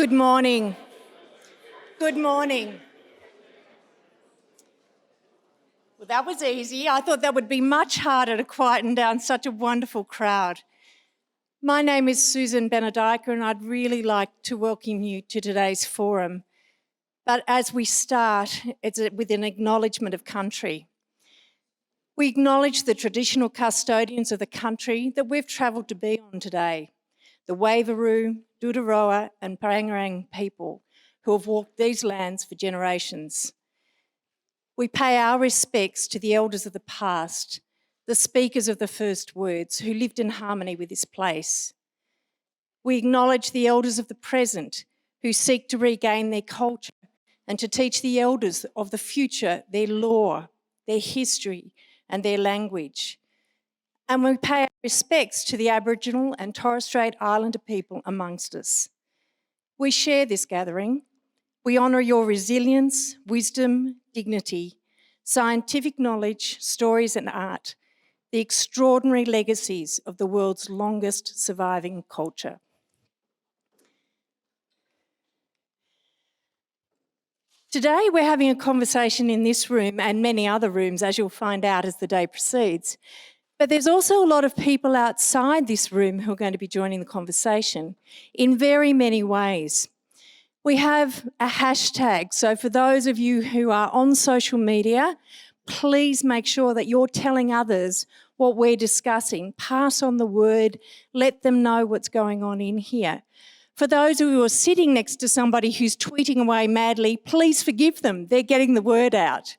Good morning. Good morning. Well, that was easy. I thought that would be much harder to quieten down such a wonderful crowd. My name is Susan Benedyka and I'd really like to welcome you to today's forum. But as we start, it's with an acknowledgement of country. We acknowledge the traditional custodians of the country that we've travelled to be on today, the Waveroo, Doodaroa and Parangarang people who have walked these lands for generations. We pay our respects to the elders of the past, the speakers of the first words who lived in harmony with this place. We acknowledge the elders of the present who seek to regain their culture and to teach the elders of the future their law, their history and their language. And we pay our respects to the Aboriginal and Torres Strait Islander people amongst us. We share this gathering. We honour your resilience, wisdom, dignity, scientific knowledge, stories and art, the extraordinary legacies of the world's longest surviving culture. Today we're having a conversation in this room and many other rooms, as you'll find out as the day proceeds. But there's also a lot of people outside this room who are going to be joining the conversation in very many ways. We have a hashtag, so for those of you who are on social media, please make sure that you're telling others what we're discussing. Pass on the word, let them know what's going on in here. For those who are sitting next to somebody who's tweeting away madly, please forgive them, they're getting the word out.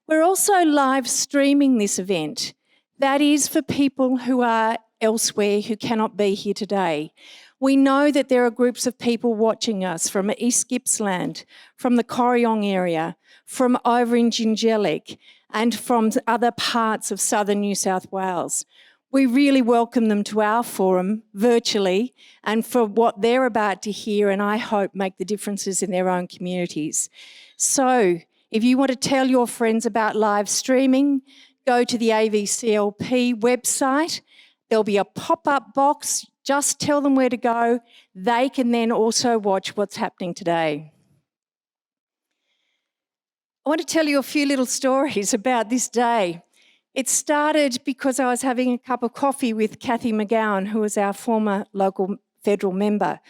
We're also live streaming this event. That is for people who are elsewhere who cannot be here today. We know that there are groups of people watching us from East Gippsland, from the Corryong area, from over in Jingellic and from other parts of southern New South Wales. We really welcome them to our forum virtually and for what they're about to hear and I hope make the differences in their own communities. So if you want to tell your friends about live streaming, go to the AVCLP website. There'll be a pop-up box. Just tell them where to go. They can then also watch what's happening today. I want to tell you a few little stories about this day. It started because I was having a cup of coffee with Cathy McGowan, who was our former local federal member.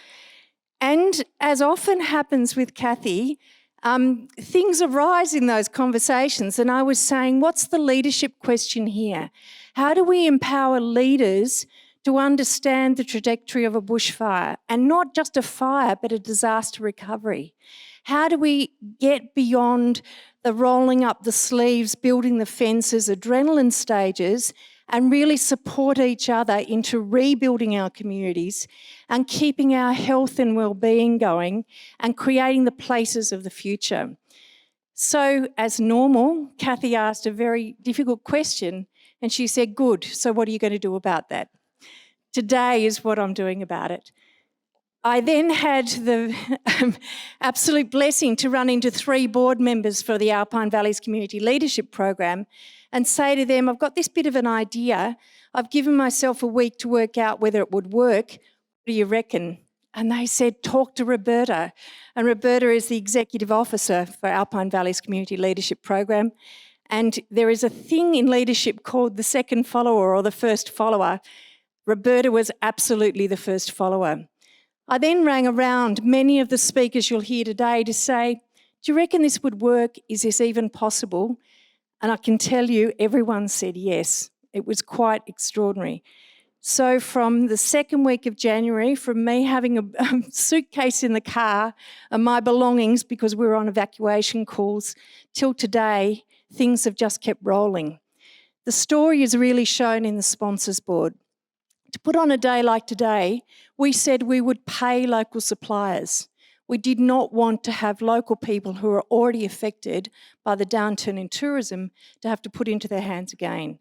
And as often happens with Cathy, things arise in those conversations. And I was saying, what's the leadership question here? How do we empower leaders to understand the trajectory of a bushfire and not just a fire, but a disaster recovery? How do we get beyond the rolling up the sleeves, building the fences, adrenaline stages, and really support each other into rebuilding our communities and keeping our health and well-being going and creating the places of the future? So as normal, Cathy asked a very difficult question and she said, good, so what are you going to do about that? Today is what I'm doing about it. I then had the absolute blessing to run into 3 board members for the Alpine Valleys Community Leadership Program and say to them, I've got this bit of an idea. I've given myself a week to work out whether it would work. What do you reckon? And they said, talk to Roberta. And Roberta is the Executive Officer for Alpine Valleys Community Leadership Program. And there is a thing in leadership called the second follower or the first follower. Roberta was absolutely the first follower. I then rang around many of the speakers you'll hear today to say, do you reckon this would work? Is this even possible? And I can tell you everyone said yes. It was quite extraordinary. So from the second week of January, from me having a suitcase in the car and my belongings because we were on evacuation calls, till today, things have just kept rolling. The story is really shown in the sponsors board. To put on a day like today, we said we would pay local suppliers. We did not want to have local people who are already affected by the downturn in tourism to have to put into their hands again.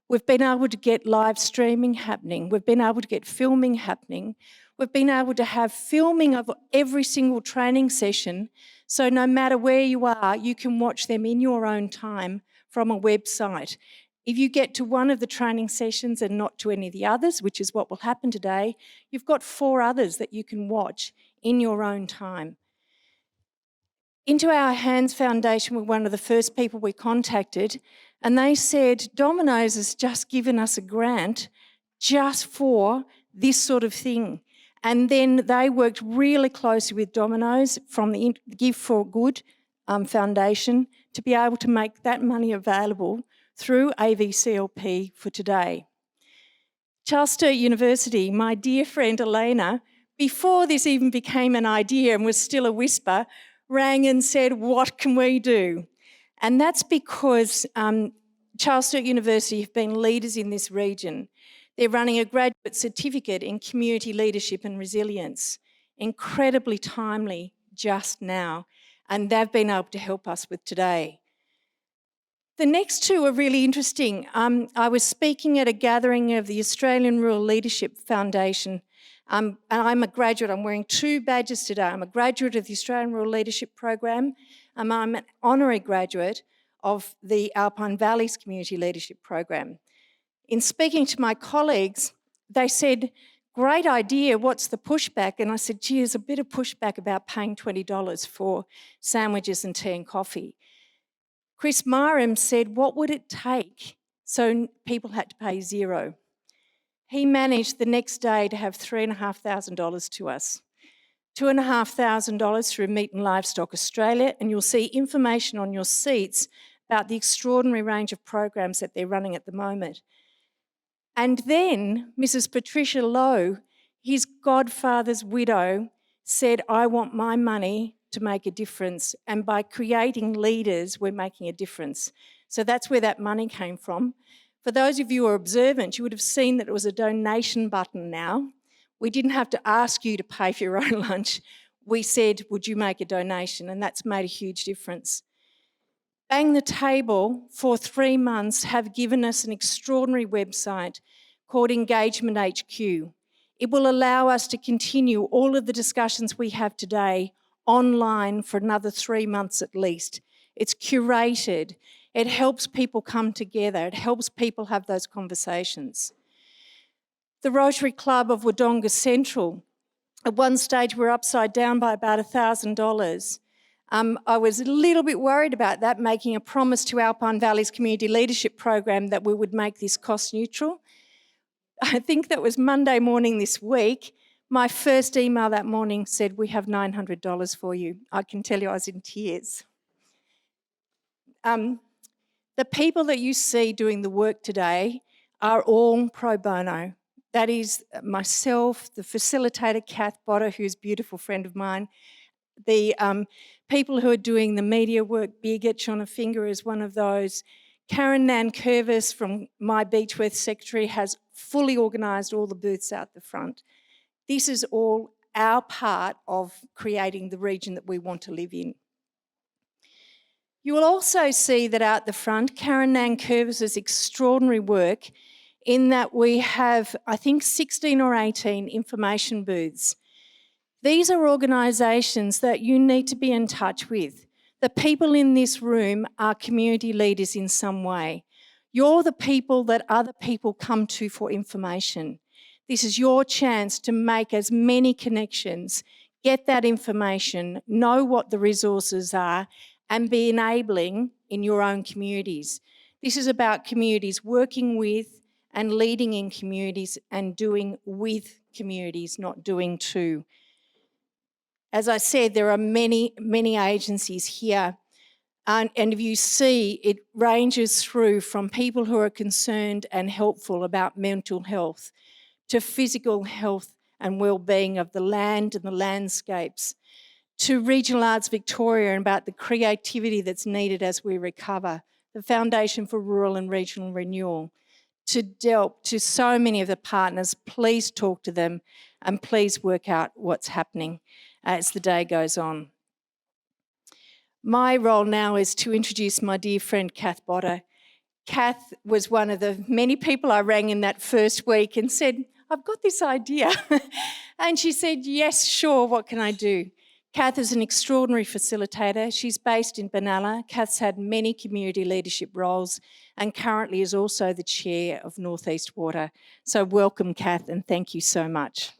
We've been able to get live streaming happening. We've been able to get filming happening. We've been able to have filming of every single training session, so no matter where you are, you can watch them in your own time from a website. If you get to one of the training sessions and not to any of the others, which is what will happen today, you've got 4 others that you can watch in your own time. Into Our Hands Foundation were one of the first people we contacted, and they said, Domino's has just given us a grant just for this sort of thing. And then they worked really closely with Domino's from the Give for Good Foundation to be able to make that money available through AVCLP for today. Charles Sturt University, my dear friend Elena, before this even became an idea and was still a whisper, rang and said, what can we do? And that's because Charles Sturt University have been leaders in this region. They're running a graduate certificate in community leadership and resilience, incredibly timely just now, and they've been able to help us with today. The next 2 are really interesting. I was speaking at a gathering of the Australian Rural Leadership Foundation, and I'm a graduate. I'm wearing 2 badges today. I'm a graduate of the Australian Rural Leadership Program, and I'm an honorary graduate of the Alpine Valleys Community Leadership Program. In speaking to my colleagues, they said, great idea, what's the pushback? And I said, gee, there's a bit of pushback about paying $20 for sandwiches and tea and coffee. Chris Myram said, what would it take? So people had to pay 0. He managed the next day to have $3,500 to us. $2,500 through Meat and Livestock Australia, and you'll see information on your seats about the extraordinary range of programs that they're running at the moment. And then Mrs. Patricia Lowe, his godfather's widow, said, I want my money to make a difference. And by creating leaders, we're making a difference. So that's where that money came from. For those of you who are observant, you would have seen that it was a donation button now. We didn't have to ask you to pay for your own lunch. We said, would you make a donation? And that's made a huge difference. Bang the Table for 3 months have given us an extraordinary website called Engagement HQ. It will allow us to continue all of the discussions we have today online for another 3 months at least. It's curated. It helps people come together. It helps people have those conversations. The Rotary Club of Wodonga Central, at one stage we were upside down by about $1,000. I was a little bit worried about that, making a promise to Alpine Valleys Community Leadership Program that we would make this cost neutral. I think that was Monday morning this week. My first email that morning said, we have $900 for you. I can tell you I was in tears. The people that you see doing the work today are all pro bono. That is myself, the facilitator, Kath Botter, who's a beautiful friend of mine, the people who are doing the media work, Birgit Schonefinger is one of those. Karen Nankervis from my Beechworth secretary has fully organised all the booths out the front. This is all our part of creating the region that we want to live in. You will also see that out the front, Karen Nankervis's extraordinary work in that we have, I think, 16 or 18 information booths. These are organisations that you need to be in touch with. The people in this room are community leaders in some way. You're the people that other people come to for information. This is your chance to make as many connections, get that information, know what the resources are, and be enabling in your own communities. This is about communities working with and leading in communities and doing with communities, not doing to. As I said, there are many, many agencies here. And if you see, it ranges through from people who are concerned and helpful about mental health to physical health and well-being of the land and the landscapes, to Regional Arts Victoria and about the creativity that's needed as we recover, the Foundation for Rural and Regional Renewal, to DELP, to so many of the partners. Please talk to them and please work out what's happening as the day goes on. My role now is to introduce my dear friend Kath Botter. Kath was one of the many people I rang in that first week and said, I've got this idea. And she said, yes, sure, what can I do? Kath is an extraordinary facilitator. She's based in Benalla. Kath's had many community leadership roles and currently is also the chair of North East Water. So welcome, Kath, and thank you so much.